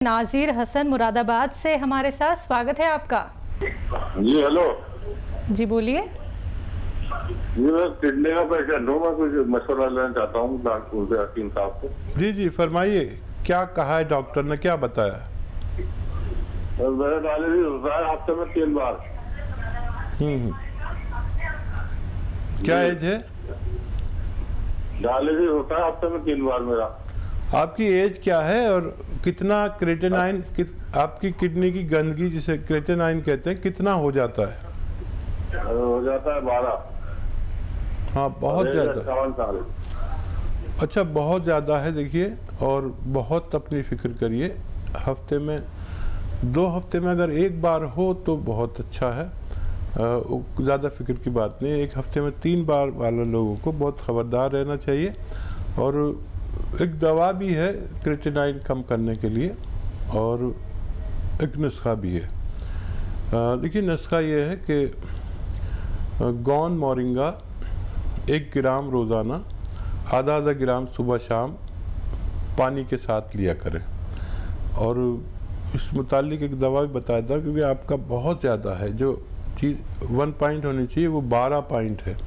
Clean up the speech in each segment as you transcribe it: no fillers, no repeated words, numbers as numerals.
नाजिर हसन मुरादाबाद से हमारे साथ, स्वागत है आपका। जी हेलो जी बोलिए। जी मैं किडनी का पेशेंट हूँ, मैं कुछ मशवरा लेना चाहता हूँ डॉक्टर से, हकीम साहब से। जी जी फरमाइए, क्या कहा है डॉक्टर ने, क्या बताया? मेरा डायलिसिस होता है हफ्ते में 3 बार। क्या एज है? डायलिसिस होता है हफ्ते में 3 बार मेरा। आपकी एज क्या है और कितना क्रेटेनाइन, आपकी किडनी की गंदगी जिसे क्रेटेनाइन कहते हैं, कितना हो जाता है? हो जाता है 12। हाँ बहुत ज़्यादा। 57 साल। अच्छा बहुत ज़्यादा है। देखिए, और बहुत अपनी फिक्र करिए। हफ्ते में 2 हफ्ते में अगर 1 बार हो तो बहुत अच्छा है, ज़्यादा फिक्र की बात नहीं है। 1 हफ्ते में 3 बार वाले लोगों को बहुत खबरदार रहना चाहिए। और एक दवा भी है क्रेटेनाइन कम करने के लिए, और एक नुस्खा भी है। देखिए नुस्खा ये है कि गौन मोरिंगा 1 ग्राम रोज़ाना, आधा ग्राम सुबह शाम पानी के साथ लिया करें। और इस मुतालिक एक दवा भी बताया था, क्योंकि आपका बहुत ज़्यादा है, जो चीज़ 1 पॉइंट होनी चाहिए वो 12 पॉइंट है।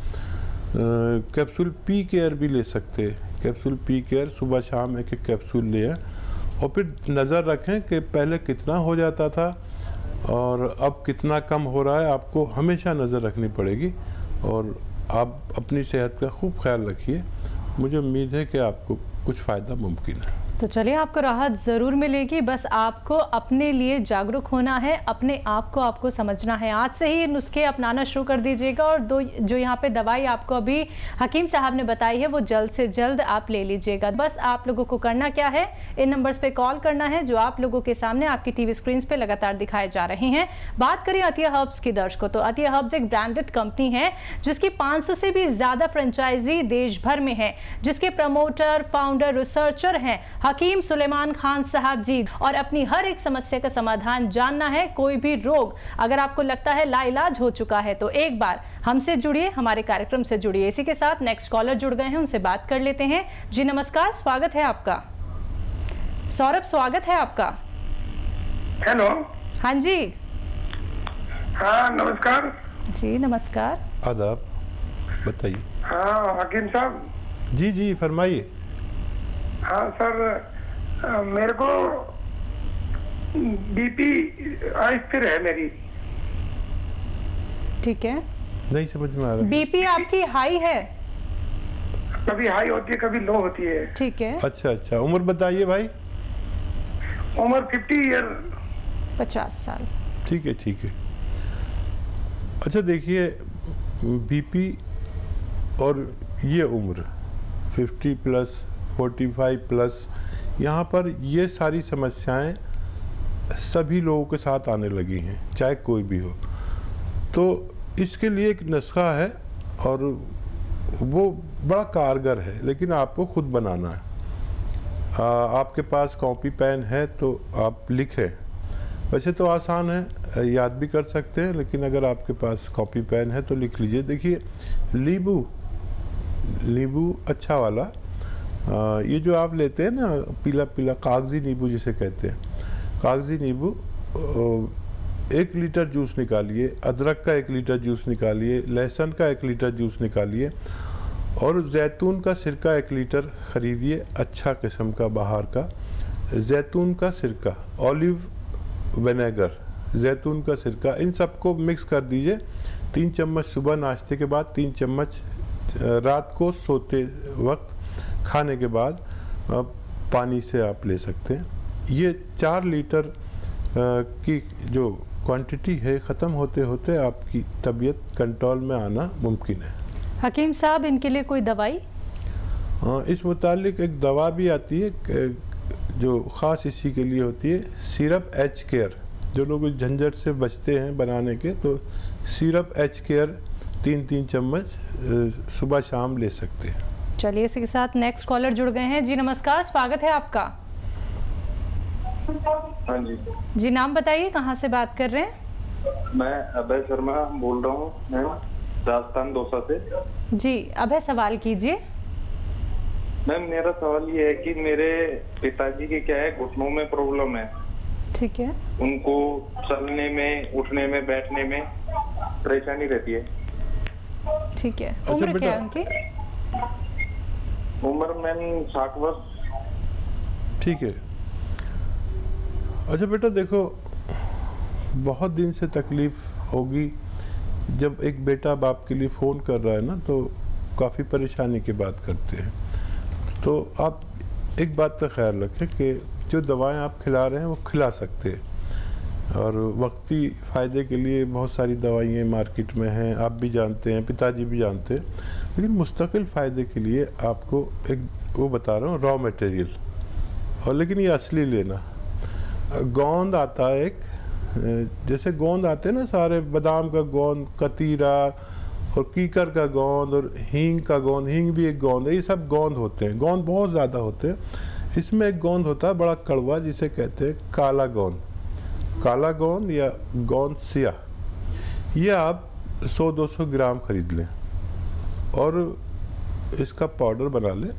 कैप्सूल पी केयर भी ले सकते हैं। कैप्सूल पी केयर सुबह शाम 1-1 कैप्सूल लें, और फिर नज़र रखें कि पहले कितना हो जाता था और अब कितना कम हो रहा है। आपको हमेशा नज़र रखनी पड़ेगी, और आप अपनी सेहत का खूब ख्याल रखिए। मुझे उम्मीद है कि आपको कुछ फ़ायदा मुमकिन है। तो चलिए, आपको राहत ज़रूर मिलेगी, बस आपको अपने लिए जागरूक होना है, अपने आप को आपको समझना है। आज से ही नुस्खे अपनाना शुरू कर दीजिएगा, और जो यहाँ पे दवाई आपको अभी हकीम साहब ने बताई है वो जल्द से जल्द आप ले लीजिएगा। बस आप लोगों को करना क्या है, इन नंबर्स पे कॉल करना है जो आप लोगों के सामने आपकी टीवी स्क्रीन पे लगातार दिखाए जा रहे हैं। बात करें अतिया हर्ब्स की दर्शकों, तो अतिया हर्ब्स एक ब्रांडेड कंपनी है जिसकी 500 से भी ज़्यादा फ्रेंचाइजी देश भर में है, जिसके प्रमोटर, फाउंडर, रिसर्चर हैं हकीम सुलेमान खान साहब जी। और अपनी हर एक समस्या का समाधान जानना है, कोई भी रोग अगर आपको लगता है लाइलाज हो चुका है, तो एक बार हमसे जुड़िए, हमारे कार्यक्रम से जुड़िए। इसी के साथ नेक्स्ट कॉलर जुड़ गए हैं, उनसे बात कर लेते हैं। जी नमस्कार, स्वागत है आपका। सौरभ, स्वागत है आपका। हेलो। हाँ जी। हाँ नमस्कार। जी नमस्कार। आदाब, बताइए। हाँ हकीम साहब। जी जी फरमाइए। हाँ सर, मेरे को बीपी अस्थिर है मेरी। ठीक है, नहीं समझ में आ रहा। बीपी आपकी हाई है? कभी हाई होती है, कभी लो होती है। ठीक है। अच्छा अच्छा, उम्र बताइए भाई। उम्र 50 ईयर। 50 साल। ठीक है ठीक है। अच्छा देखिए, बीपी और ये उम्र 50 प्लस, 45 प्लस, यहाँ पर ये सारी समस्याएं सभी लोगों के साथ आने लगी हैं, चाहे कोई भी हो। तो इसके लिए एक नुस्खा है, और वो बड़ा कारगर है, लेकिन आपको खुद बनाना है। आपके पास कॉपी पेन है तो आप लिखें। वैसे तो आसान है, याद भी कर सकते हैं, लेकिन अगर आपके पास कॉपी पेन है तो लिख लीजिए। देखिए, नींबू अच्छा वाला, ये जो आप लेते हैं ना, पीला पीला कागजी नींबू जिसे कहते हैं, कागजी नींबू 1 लीटर जूस निकालिए, अदरक का 1 लीटर जूस निकालिए, लहसुन का 1 लीटर जूस निकालिए, और जैतून का सिरका 1 लीटर ख़रीदिए, अच्छा किस्म का बाहर का जैतून का सिरका, ऑलिव विनेगर, जैतून का सिरका, इन सबको मिक्स कर दीजिए। 3 चम्मच सुबह नाश्ते के बाद, 3 चम्मच रात को सोते वक्त, खाने के बाद पानी से आप ले सकते हैं। ये 4 लीटर की जो क्वांटिटी है, ख़त्म होते होते आपकी तबीयत कंट्रोल में आना मुमकिन है। हकीम साहब, इनके लिए कोई दवाई? हाँ, इस मुतालिक एक दवा भी आती है जो ख़ास इसी के लिए होती है, सिरप एच केयर। जो लोग झंझट से बचते हैं बनाने के, तो सिरप एच केयर 3-3 चम्मच सुबह शाम ले सकते हैं। चलिए, इसी के साथ नेक्स्ट कॉलर जुड़ गए हैं। जी नमस्कार, स्वागत है आपका। हाँ जी। जी नाम बताइए, कहाँ से बात कर रहे हैं? मैं अभय शर्मा बोल रहा हूँ, मैं राजस्थान दौसा से। जी अभय, सवाल कीजिए। मैम मेरा सवाल ये है कि मेरे पिताजी के क्या है, घुटनों में प्रॉब्लम है, ठीक है। उनको चलने में, उठने में, बैठने में परेशानी रहती है। ठीक है। अच्छा उम्र क्या है बेटा। उनकी? उम्र मैम 60 वर्ष। ठीक है। अच्छा बेटा देखो, बहुत दिन से तकलीफ होगी। जब एक बेटा बाप के लिए फ़ोन कर रहा है ना, तो काफ़ी परेशानी की बात करते हैं। तो आप एक बात का ख्याल रखें कि जो दवाएं आप खिला रहे हैं वो खिला सकते हैं, और वक्ती फ़ायदे के लिए बहुत सारी दवाइयाँ मार्केट में हैं, आप भी जानते हैं, पिताजी भी जानते हैं। लेकिन मुस्तकिल फ़ायदे के लिए आपको एक वो बता रहा हूँ, रॉ मटेरियल, और लेकिन ये असली लेना। गोंद आता है एक, जैसे गोंद आते हैं ना सारे, बादाम का गोंद, कतीरा और कीकर का गोंद और हींग का गोंद, हींग भी एक गोंद है। ये सब गोंद होते हैं, गोंद बहुत ज़्यादा होते हैं। इसमें एक गोंद होता है बड़ा कड़वा, जिसे कहते हैं काला गोंद, काला गोंद या गोंद सिया। ये आप 100-200 ग्राम खरीद लें और इसका पाउडर बना लें,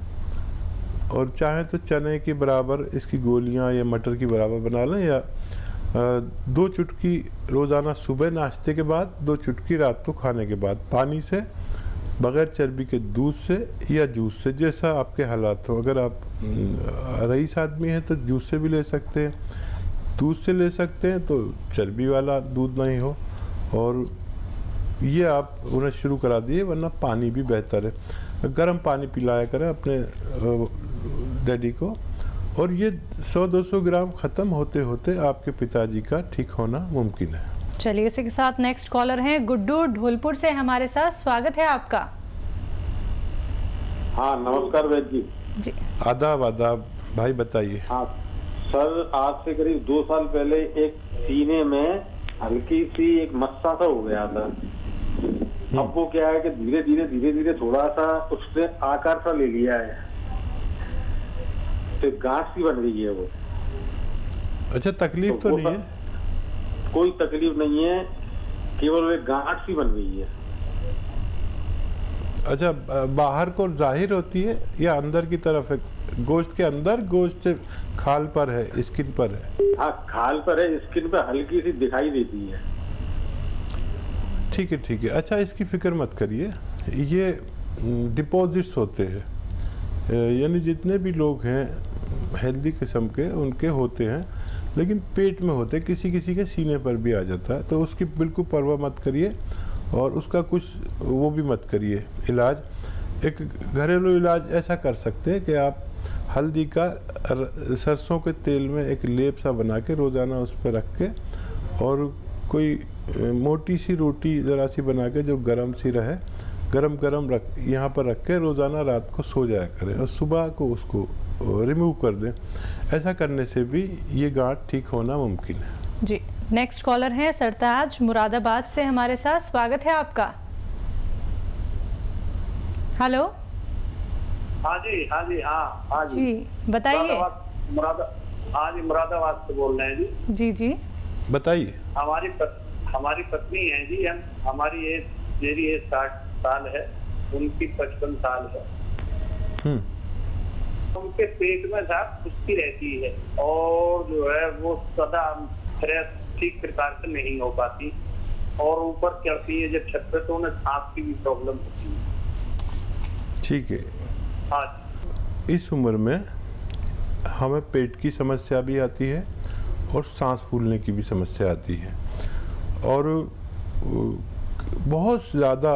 और चाहे तो चने के बराबर इसकी गोलियां या मटर की बराबर बना लें, या 2 चुटकी रोज़ाना सुबह नाश्ते के बाद, 2 चुटकी रात को खाने के बाद, पानी से, बग़ैर चर्बी के दूध से या जूस से, जैसा आपके हालात हो। अगर आप रईस आदमी हैं तो जूस से भी ले सकते हैं, दूध से ले सकते हैं तो चर्बी वाला दूध नहीं हो, और ये आप उन्हें शुरू करा दिए। वरना पानी भी बेहतर है, गर्म पानी पिलाया करें अपने डैडी को, और ये 100-200 ग्राम ख़त्म होते होते आपके पिताजी का ठीक होना मुमकिन है। चलिए, इसी के साथ नेक्स्ट कॉलर हैं गुड्डू ढोलपुर से हमारे साथ। स्वागत है आपका। हाँ नमस्कार वैद्य जी। जी आदाब आदाब भाई, बताइए। हाँ सर, आज से करीब 2 साल पहले एक सीने में हल्की सी एक मस्सा सा हो गया था। अब वो क्या है कि धीरे धीरे थोड़ा सा उसने आकार सा ले लिया है, तो गांठ सी बन गई है वो। अच्छा, तकलीफ तो नहीं है? कोई तकलीफ नहीं है, केवल वो गांठ सी बन गई है। अच्छा, बाहर को जाहिर होती है या अंदर की तरफ है? गोश्त के अंदर, गोश्त से खाल पर है, स्किन पर है? हाँ खाल पर है, स्किन पर हल्की सी दिखाई देती है। ठीक है ठीक है। अच्छा, इसकी फिक्र मत करिए, ये डिपॉजिट्स होते हैं, यानी जितने भी लोग हैं हेल्दी किस्म के उनके होते हैं, लेकिन पेट में होते हैं, किसी किसी के सीने पर भी आ जाता है। तो उसकी बिल्कुल परवाह मत करिए, और उसका कुछ वो भी मत करिए इलाज। एक घरेलू इलाज ऐसा कर सकते हैं कि आप हल्दी का सरसों के तेल में एक लेप सा बना के रोज़ाना उस पर रख के, और कोई मोटी सी रोटी ज़रा सी बना के जो गरम सी रहे, गरम गरम रख यहाँ पर रख के रोज़ाना रात को सो जाया करें, और सुबह को उसको रिमूव कर दें। ऐसा करने से भी ये गांठ ठीक होना मुमकिन है। जी, नेक्स्ट कॉलर हैं सरताज मुरादाबाद से हमारे साथ। स्वागत है आपका। हेलो। हाँ जी हाँ जी हाँ जी बताइए। हाँ जी, मुरादाबाद से बोल रहे हैं जी। जी जी बताइए। हमारी पत्नी है जी, हमारी एज, मेरी एज 60 साल है, उनकी 55 साल है। उनके पेट में साहब खुश्की रहती है, और जो है वो सदा फ्रेश ठीक प्रकार से नहीं हो पाती, और ऊपर चढ़ती है जब छत पे तो उन्हें सांस की भी प्रॉब्लम होती है। ठीक है। हाँ, इस उम्र में हमें पेट की समस्या भी आती है और सांस फूलने की भी समस्या आती है, और बहुत ज़्यादा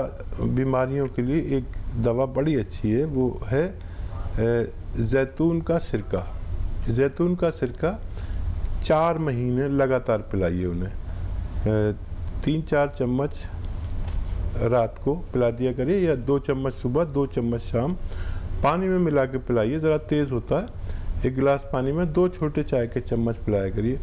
बीमारियों के लिए एक दवा बड़ी अच्छी है, वो है जैतून का सिरका। जैतून का सिरका 4 महीने लगातार पिलाइए उन्हें। 3-4 चम्मच रात को पिला दिया करिए, या 2 चम्मच सुबह, 2 चम्मच शाम, पानी में मिला के पिलाइए। ज़रा तेज़ होता है, 1 गिलास पानी में 2 छोटे चाय के चम्मच पिलाया करिए।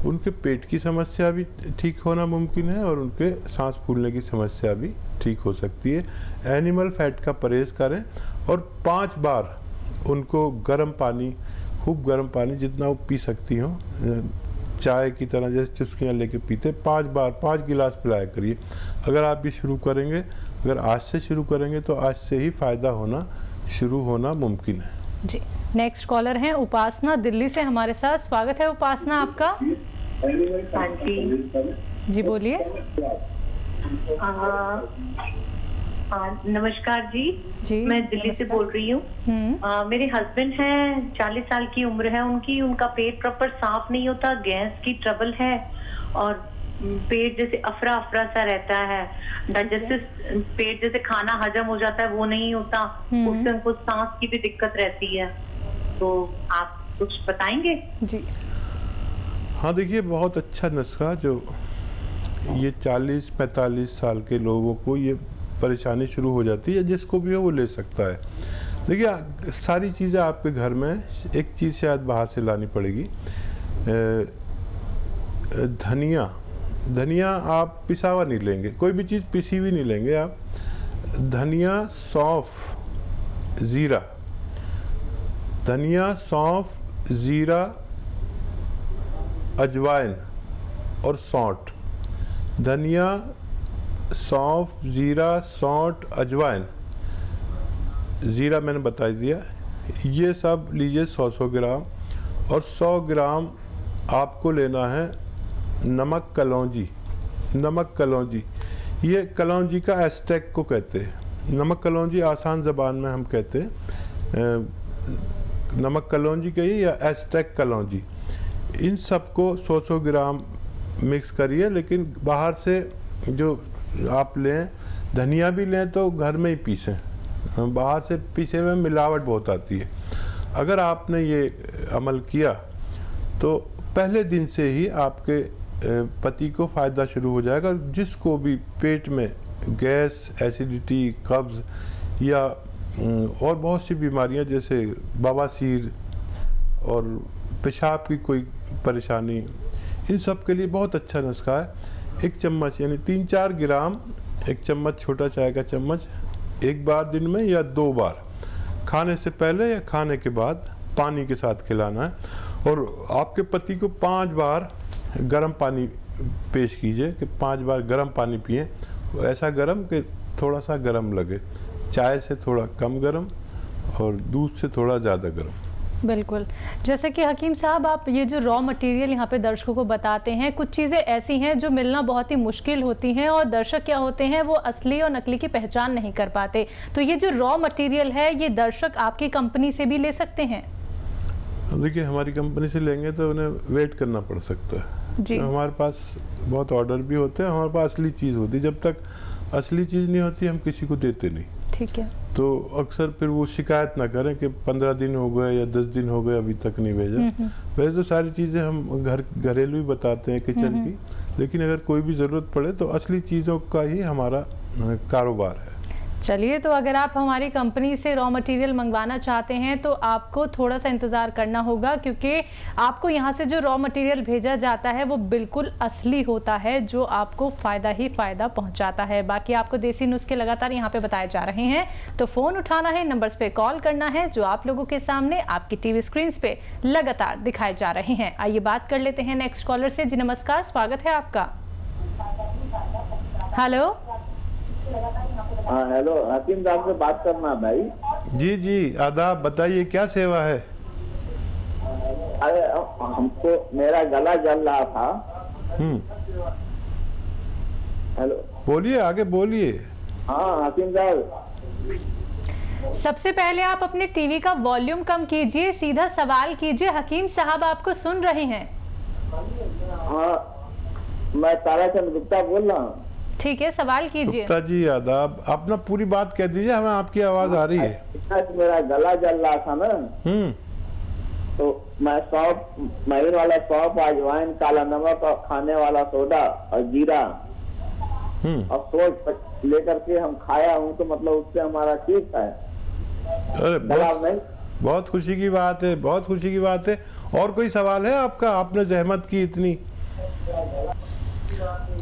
उनके पेट की समस्या भी ठीक होना मुमकिन है, और उनके सांस फूलने की समस्या भी ठीक हो सकती है। एनिमल फैट का परहेज़ करें, और 5 बार उनको गर्म पानी, खूब गर्म पानी जितना वो पी सकती हो, चाय की तरह जैसे चुस्कियाँ लेके पीते, 5 बार 5 गिलास पिलाया करिए। अगर आप ये शुरू करेंगे, अगर आज से शुरू करेंगे तो आज से ही फ़ायदा होना शुरू होना मुमकिन है। जी, नेक्स्ट कॉलर हैं उपासना दिल्ली से हमारे साथ। स्वागत है उपासना आपका। हाँ जी। जी बोलिए। नमस्कार जी। जी, मैं दिल्ली से नमस्कार। बोल रही हूँ। मेरे हस्बैंड हैं, 40 साल की उम्र है उनकी, उनका पेट प्रॉपर साफ नहीं होता, गैस की ट्रबल है और पेट जैसे अफरा अफरा सा रहता है, डाइजेस्टिव पेट जैसे खाना हजम हो जाता है वो नहीं होता, उससे उनको सांस की भी दिक्कत रहती है। तो आप कुछ बताएंगे? जी हाँ देखिए, बहुत अच्छा नुस्खा जो ये 40-45 साल के लोगों को ये परेशानी शुरू हो जाती है, जिसको भी हो वो ले सकता है। देखिए सारी चीज़ें आपके घर में, एक चीज़ शायद बाहर से लानी पड़ेगी। धनिया आप पिसा हुआ नहीं लेंगे, कोई भी चीज़ पिसी हुई नहीं लेंगे आप। धनिया, सौंफ, ज़ीरा, धनिया, सौंफ, ज़ीरा, अजवाइन और सौंठ। धनिया, सौंफ, ज़ीरा, सौंठ, अजवाइन, ज़ीरा मैंने बता दिया, ये सब लीजिए 100 ग्राम। और 100 ग्राम आपको लेना है नमक कलौंजी। नमक कलौंजी, ये कलौंजी का एस्टेक को कहते हैं। नमक कलौंजी आसान ज़बान में हम कहते हैं नमक कलौंजी कहिए या एस्टेक कलौंजी। इन सबको 100 ग्राम मिक्स करिए, लेकिन बाहर से जो आप लें, धनिया भी लें तो घर में ही पीसें, बाहर से पीसे में मिलावट बहुत आती है। अगर आपने ये अमल किया तो पहले दिन से ही आपके पति को फ़ायदा शुरू हो जाएगा। जिसको भी पेट में गैस, एसिडिटी, कब्ज़ या और बहुत सी बीमारियां जैसे बवासीर और पेशाब की कोई परेशानी, इन सब के लिए बहुत अच्छा नुस्खा है। 1 चम्मच यानी 3-4 ग्राम, 1 चम्मच छोटा चाय का चम्मच, एक बार दिन में या 2 बार, खाने से पहले या खाने के बाद पानी के साथ खिलाना है। और आपके पति को 5 बार गर्म पानी पेश कीजिए कि 5 बार गर्म पानी पिएं, ऐसा गर्म कि थोड़ा सा गर्म लगे, चाय से थोड़ा कम गर्म और दूध से थोड़ा ज़्यादा गर्म। बिल्कुल। जैसे कि हकीम साहब, आप ये जो रॉ मटेरियल यहाँ पे दर्शकों को बताते हैं, कुछ चीज़ें ऐसी हैं जो मिलना बहुत ही मुश्किल होती हैं और दर्शक क्या होते हैं वो असली और नकली की पहचान नहीं कर पाते। तो ये जो रॉ मटेरियल है ये दर्शक आपकी कंपनी से भी ले सकते हैं? देखिए हमारी कंपनी से लेंगे तो उन्हें वेट करना पड़ सकता है जी। तो हमारे पास बहुत ऑर्डर भी होते हैं, हमारे पास असली चीज़ होती है। जब तक असली चीज़ नहीं होती हम किसी को देते नहीं। ठीक है। तो अक्सर फिर वो शिकायत ना करें कि 15 दिन हो गए या 10 दिन हो गए अभी तक नहीं भेजा। वैसे तो सारी चीज़ें हम घरेलू ही बताते हैं किचन की, लेकिन अगर कोई भी ज़रूरत पड़े तो असली चीज़ों का ही हमारा कारोबार है। चलिए, तो अगर आप हमारी कंपनी से रॉ मटेरियल मंगवाना चाहते हैं तो आपको थोड़ा सा इंतज़ार करना होगा, क्योंकि आपको यहाँ से जो रॉ मटेरियल भेजा जाता है वो बिल्कुल असली होता है, जो आपको फ़ायदा ही फ़ायदा पहुँचाता है। बाकी आपको देसी नुस्खे लगातार यहाँ पे बताए जा रहे हैं, तो फ़ोन उठाना है, नंबर्स पे कॉल करना है जो आप लोगों के सामने आपकी टीवी स्क्रीन पे लगातार दिखाए जा रहे हैं। आइए बात कर लेते हैं नेक्स्ट कॉलर से। जी नमस्कार, स्वागत है आपका। हेलो। हाँ हेलो, हकीम साहब से बात करना भाई। जी जी, आदाब, बताइए क्या सेवा है? अरे हमको, मेरा गला जल रहा था। हेलो, बोलिए, आगे बोलिए। हाँ हकीम साहब, सबसे पहले आप अपने टीवी का वॉल्यूम कम कीजिए, सीधा सवाल कीजिए, हकीम साहब आपको सुन रहे हैं। हाँ मैं ताराचंद गुप्ता बोल रहा हूँ। ठीक है, सवाल कीजिए। गुप्ता जी आदाब, अपना पूरी बात कह दीजिए, हमें आपकी आवाज आ रही है। मेरा गला जल रहा था ना, तो मैं सौंफ, महीन वाला सौंफ, अजवाइन, काला नमक और खाने वाला सोडा और जीरा और सोच लेकर के हम खाया हूँ, तो मतलब उससे हमारा ठीक है। अरे बहुत खुशी की बात है, बहुत खुशी की बात है। और कोई सवाल है आपका? आपने जहमत की इतनी।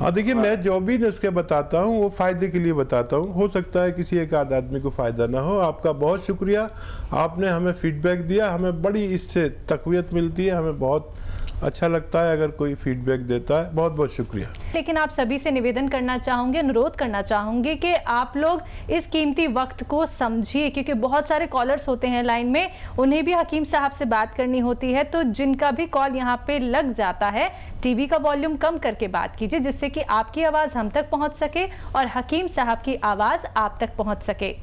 हाँ देखिए, मैं जो भी नुस्खे बताता हूँ वो फ़ायदे के लिए बताता हूँ। हो सकता है किसी एक आध आदमी को फ़ायदा ना हो। आपका बहुत शुक्रिया, आपने हमें फीडबैक दिया, हमें बड़ी इससे तक़वियत मिलती है, हमें बहुत अच्छा लगता है अगर कोई फीडबैक देता है। बहुत बहुत शुक्रिया। लेकिन आप सभी से निवेदन करना चाहूँगे, अनुरोध करना चाहूँगी कि आप लोग इस कीमती वक्त को समझिए, क्योंकि बहुत सारे कॉलर्स होते हैं लाइन में, उन्हें भी हकीम साहब से बात करनी होती है। तो जिनका भी कॉल यहाँ पे लग जाता है, टीवी का वॉल्यूम कम करके बात कीजिए, जिससे कि आपकी आवाज़ हम तक पहुँच सके और हकीम साहब की आवाज़ आप तक पहुँच सके।